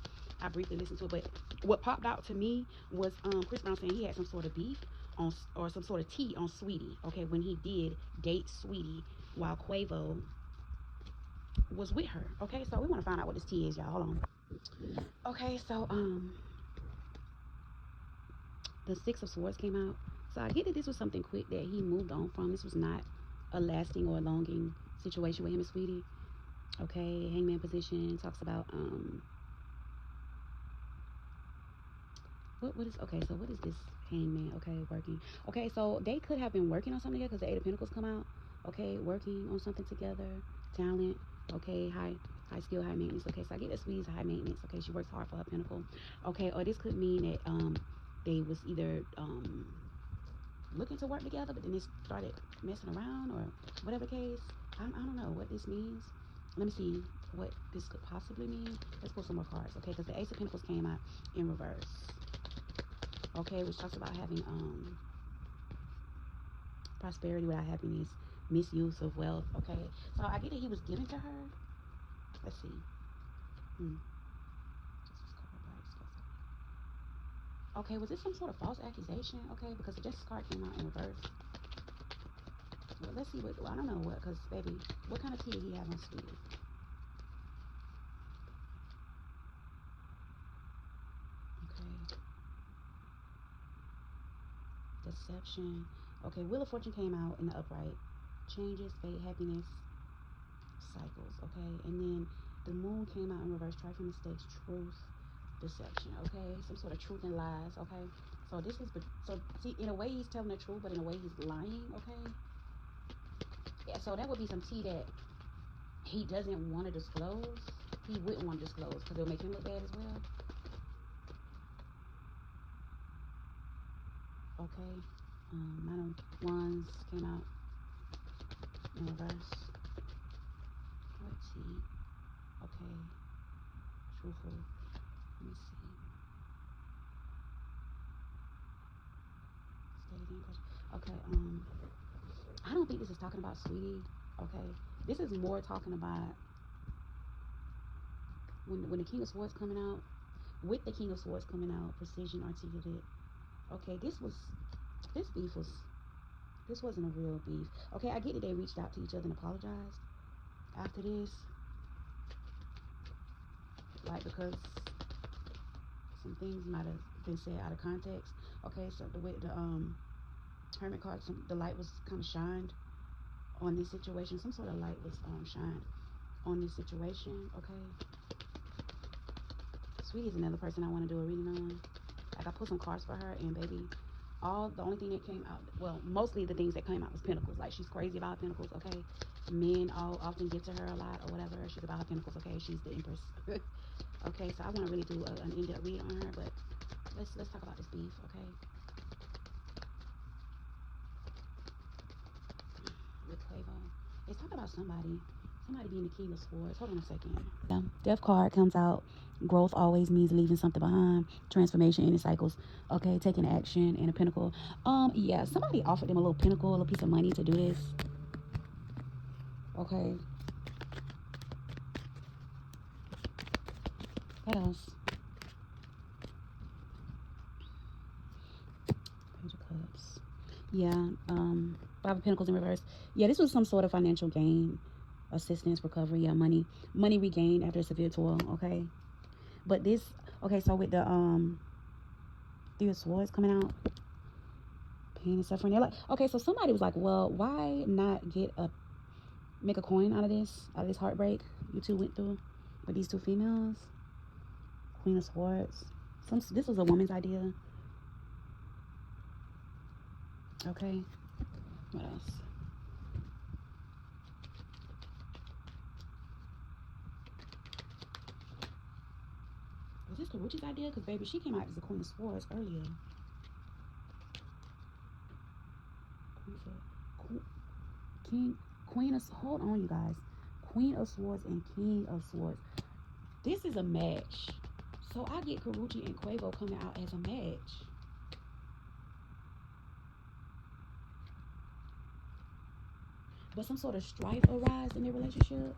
I briefly listened to it. But what popped out to me was Chris Brown saying he had some sort of beef on, or some sort of tea on Sweetie. Okay, when he did date Sweetie while Quavo was with her. Okay, so we want to find out what this tea is, y'all. Hold on. Okay, so the Six of Swords came out. So I get that this was something quick that he moved on from. This was not a lasting or a longing situation with him and Sweetie. Okay, hangman position talks about what is, okay, so what is this hangman? Okay, working. Okay, so they could have been working on something together because the Eight of Pentacles come out. Okay, working on something together. Talent. Okay, high skill, high maintenance. Okay, so I get that Sweetie's high maintenance. Okay, she works hard for her pinnacle. Okay, or this could mean that they was either looking to work together, but then they started messing around or whatever case. I don't know what this means. Let me see what this could possibly mean. Let's pull some more cards, okay? Because the Ace of Pentacles came out in reverse, okay, which talks about having prosperity without happiness, misuse of wealth, okay? So I get that he was giving to her. Let's see. Okay, was this some sort of false accusation? Okay, because the Justice card came out in reverse. Well, let's see what, well, I don't know what, because, baby, what kind of tea did he have on Sweetie? Okay. Deception. Okay, Wheel of Fortune came out in the upright. Changes, fate, happiness, cycles. Okay, and then the Moon came out in reverse. Trifling mistakes, truth, deception. Okay, some sort of truth and lies. Okay, so this is, so see, in a way he's telling the truth, but in a way he's lying. Okay, yeah, so that would be some tea that he doesn't want to disclose. He wouldn't want to disclose because it'll make him look bad as well. Okay, Nine of Wands came out in reverse. What tea? Okay, truthful. Let me see. Okay, I don't think this is talking about Sweetie. Okay, this is more talking about when the King of Swords coming out. With the King of Swords coming out, precision, articulate. Okay, this beef was, this wasn't a real beef. Okay, I get that they reached out to each other and apologized after this, like, because some things might have been said out of context. Okay, so the way the Hermit card, the light was kind of shined on this situation. Some sort of light was shined on this situation. Okay, Sweetie is another person I want to do a reading on. Like, I put some cards for her, and baby, the only thing that came out, well, mostly the things that came out was pentacles. Like, she's crazy about pentacles. Okay, men all often give to her a lot or whatever. She's about her pentacles. Okay, she's the Empress. Okay, so I want to really do an in-depth read on her, but let's talk about this beef, okay? With Quavo, let's talk about somebody being the king of swords. Hold on a second. Yeah, Death card comes out. Growth always means leaving something behind. Transformation, any cycles. Okay, taking action and a pinnacle. Yeah, somebody offered them a little pinnacle, a little piece of money to do this. Okay, what else? Page of Cups. Yeah, Five of Pentacles in reverse. Yeah, this was some sort of financial gain, assistance, recovery. Yeah, money regained after severe toil. Okay, but this. Okay, so with the Three of Swords coming out, pain and suffering. They're like, okay, so somebody was like, well, why not make a coin out of this heartbreak you two went through with these two females? Queen of Swords. This was a woman's idea. Okay, what else? Was this Karrueche's idea? Because baby, she came out as the Queen of Swords earlier. Queen of, hold on, you guys. Queen of Swords and King of Swords. This is a match. So I get Karrueche and Quavo coming out as a match. But some sort of strife arise in their relationship.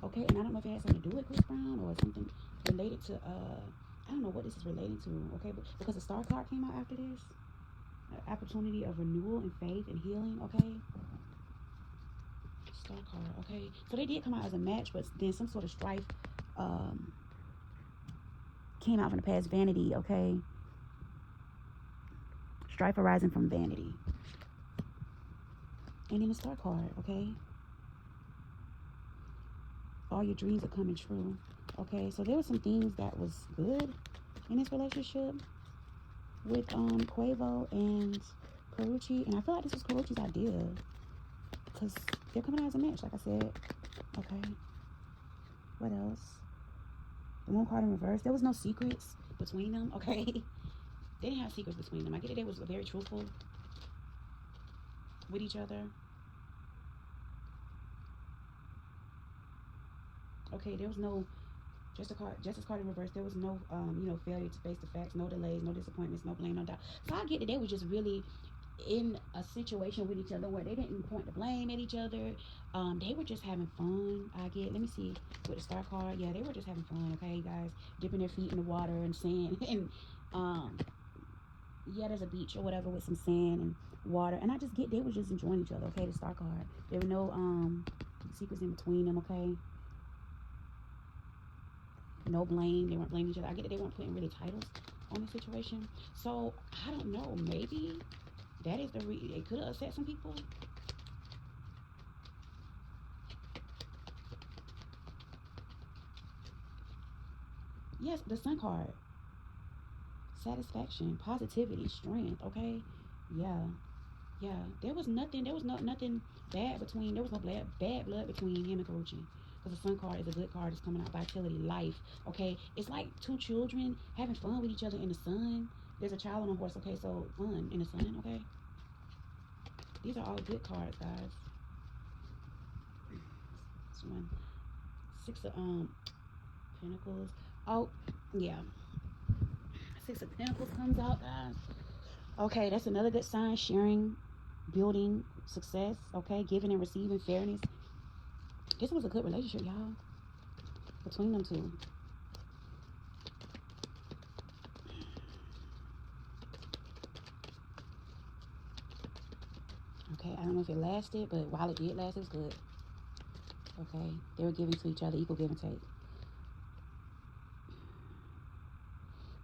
Okay, and I don't know if it has something to do with Chris Brown or something related to I don't know what this is relating to. Okay, but because the Star card came out after this, opportunity of renewal and faith and healing. Okay, Star card. Okay, so they did come out as a match, but then some sort of strife came out from the past. Vanity. Okay, strife arising from vanity. And then the Star card. Okay, all your dreams are coming true. Okay, so there were some things that was good in this relationship with Quavo and Karrueche, and I feel like this was Karrueche's idea because they're coming out as a match, like I said. Okay, what else? The Moon card in reverse. There was no secrets between them. Okay, they didn't have secrets between them. I get it. They was very truthful with each other. Okay, there was no Justice card in reverse. There was no failure to face the facts, no delays, no disappointments, no blame, no doubt. So I get that they were just really in a situation with each other where they didn't point the blame at each other. They were just having fun. I get. Let me see with the Star card. Yeah, they were just having fun. Okay, guys, dipping their feet in the water and sand, and yeah, there's a beach or whatever with some sand and water, and I just get they were just enjoying each other. Okay, the Star card. There were no secrets in between them. Okay. No blame. They weren't blaming each other. I get that they weren't putting really titles on the situation. So I don't know. Maybe that is they could have upset some people. Yes, the Sun card. Satisfaction, positivity, strength. Okay. Yeah. Yeah. There was nothing. There was nothing bad between. There was no bad blood between him and Karrueche. Because the Sun card is a good card. It's coming out vitality, life. Okay. It's like two children having fun with each other in the sun. There's a child on a horse. Okay. So fun in the sun. Okay. These are all good cards, guys. This one. Six of Pentacles. Oh, yeah. Six of Pentacles comes out, guys. Okay, that's another good sign. Sharing, building, success. Okay, giving and receiving, fairness. This was a good relationship, y'all, between them two. Okay, I don't know if it lasted, but while it did last, it was good. Okay, they were giving to each other, equal give and take.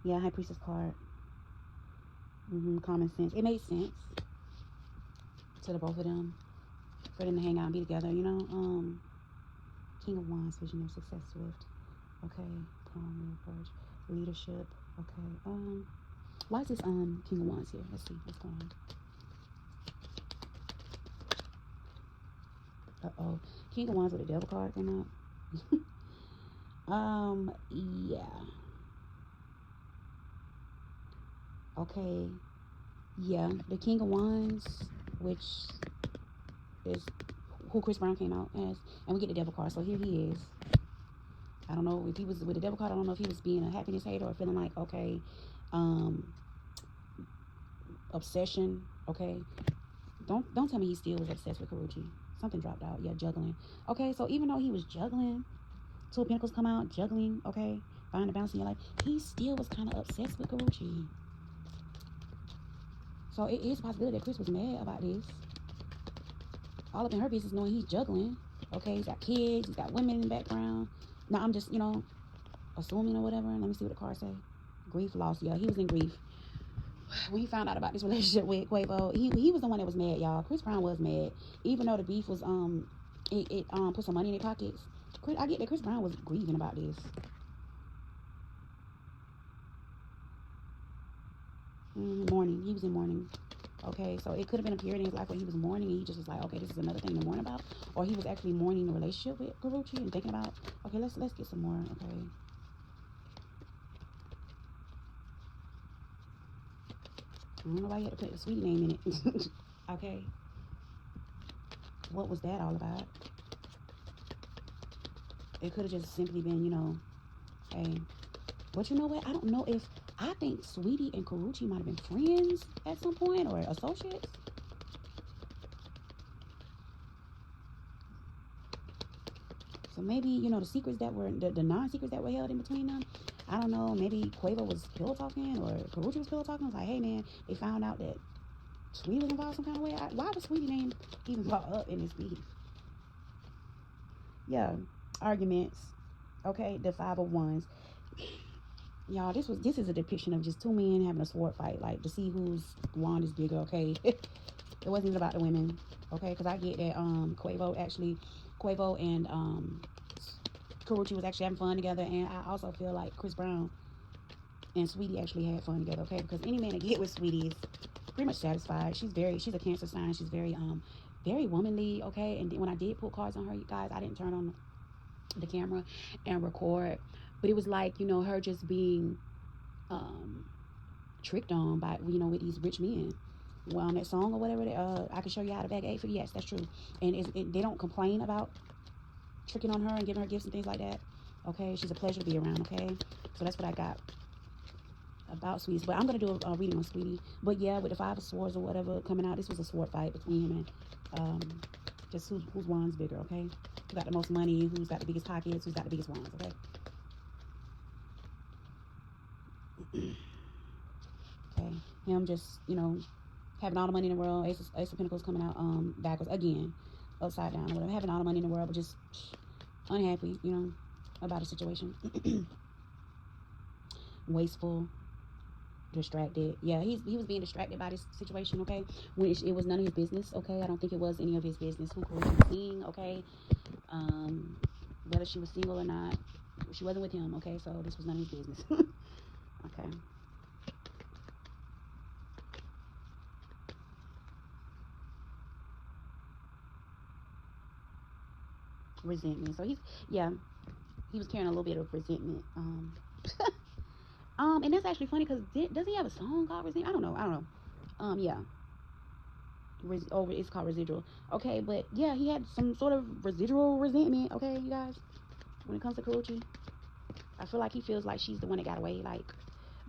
Yeah, High Priestess card. Common sense. It made sense to the both of them for them to hang out and be together. King of Wands, vision of success, swift. Okay, calm, courage, leadership. Okay. Why is this King of Wands here? Let's see what's going on. King of Wands with a devil card came out. Yeah. Okay, yeah, the King of Wands, which is who Chris Brown came out as, and we get the Devil card. So here he is. I don't know if he was with the Devil card. I don't know if he was being a happiness hater or feeling like, okay, um, obsession. Okay, don't tell me he still was obsessed with Karrueche. Something dropped out. Yeah, juggling. Okay, so even though he was juggling, Two of Pentacles come out, juggling. Okay, find the balance in your life. He still was kind of obsessed with Karrueche. So it is a possibility that Chris was mad about this. All up in her business, knowing he's juggling. Okay, he's got kids, he's got women in the background. Now I'm just, assuming or whatever. Let me see what the card say. Grief, loss. Yeah, he was in grief when he found out about this relationship with Quavo. He was the one that was mad, y'all. Chris Brown was mad, even though the beef was it put some money in their pockets. I get that Chris Brown was grieving about this. Mourning. He was in mourning. Okay, so it could have been a period in his life where he was mourning and he just was like, okay, this is another thing to mourn about. Or he was actually mourning the relationship with Karrueche and thinking about, okay, let's get some more. Okay. I don't know why you had to put the sweetie name in it. Okay. What was that all about? It could have just simply been, hey. But you know what? I don't know if, I think Sweetie and Karrueche might have been friends at some point or associates. So maybe, the secrets that were, the non-secrets that were held in between them, I don't know, maybe Quavo was pillow talking or Karrueche was pillow talking. It was like, hey man, they found out that Sweetie was involved some kind of way. Why was Sweetie name even brought up in this beef? Yeah, arguments. Okay, the 5 of Wands. Y'all, this is a depiction of just two men having a sword fight, like to see whose wand is bigger. Okay, it wasn't even about the women. Okay, because I get that Quavo and Karrueche was actually having fun together, and I also feel like Chris Brown and Sweetie actually had fun together. Okay, because any man that get with Sweetie is pretty much satisfied. She's a Cancer sign. She's very womanly. Okay, and then when I did pull cards on her, you guys, I didn't turn on the camera and record, but it was like, her just being tricked on by, with these rich men. Well, on that song or whatever, I can show you how to bag 8 for, yes, that's true. And they don't complain about tricking on her and giving her gifts and things like that. Okay, she's a pleasure to be around. Okay, so that's what I got about Sweetie. But I'm gonna do a reading on Sweetie. But yeah, with the 5 of Swords or whatever coming out, this was a sword fight between him and just whose wand's bigger. Okay, who got the most money, who's got the biggest pockets, who's got the biggest wands. Okay. Okay, him just, having all the money in the world. Ace of Pentacles coming out backwards again, upside down or whatever. Having all the money in the world, but just unhappy, about a situation. Wasteful, distracted. Yeah, he was being distracted by this situation. Okay, when it was none of his business. Okay, I don't think it was any of his business who Karrueche was seeing. Okay, whether she was single or not, she wasn't with him. Okay, so this was none of his business. Okay. Resentment. So he was carrying a little bit of resentment. And that's actually funny because does he have a song called Resentment? I don't know. Yeah. It's called Residual. Okay, but yeah, he had some sort of residual resentment. Okay, you guys. When it comes to Karrueche, I feel like he feels like she's the one that got away. Like,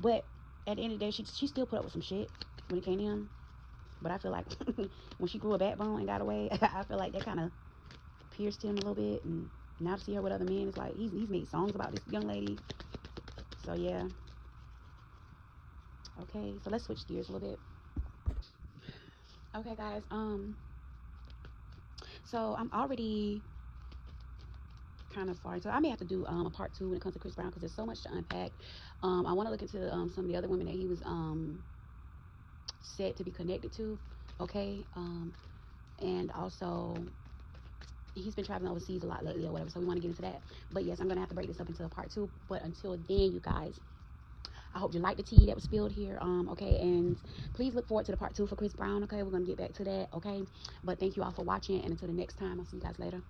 but at the end of the day, she still put up with some shit when it came to him. But I feel like when she grew a backbone and got away, I feel like that kind of pierced him a little bit. And now to see her with other men, it's like he's made songs about this young lady. So yeah. Okay, so let's switch gears a little bit. Okay, guys. So I'm already kind of far, so I may have to do a part 2 when it comes to Chris Brown because there's so much to unpack. I want to look into some of the other women that he was said to be connected to. Okay, and also he's been traveling overseas a lot lately or whatever, so we want to get into that. But yes, I'm gonna have to break this up into a part 2. But until then, you guys, I hope you like the tea that was spilled here. Okay, and please look forward to the part 2 for Chris Brown. Okay, we're gonna get back to that. Okay, but thank you all for watching, and until the next time, I'll see you guys later.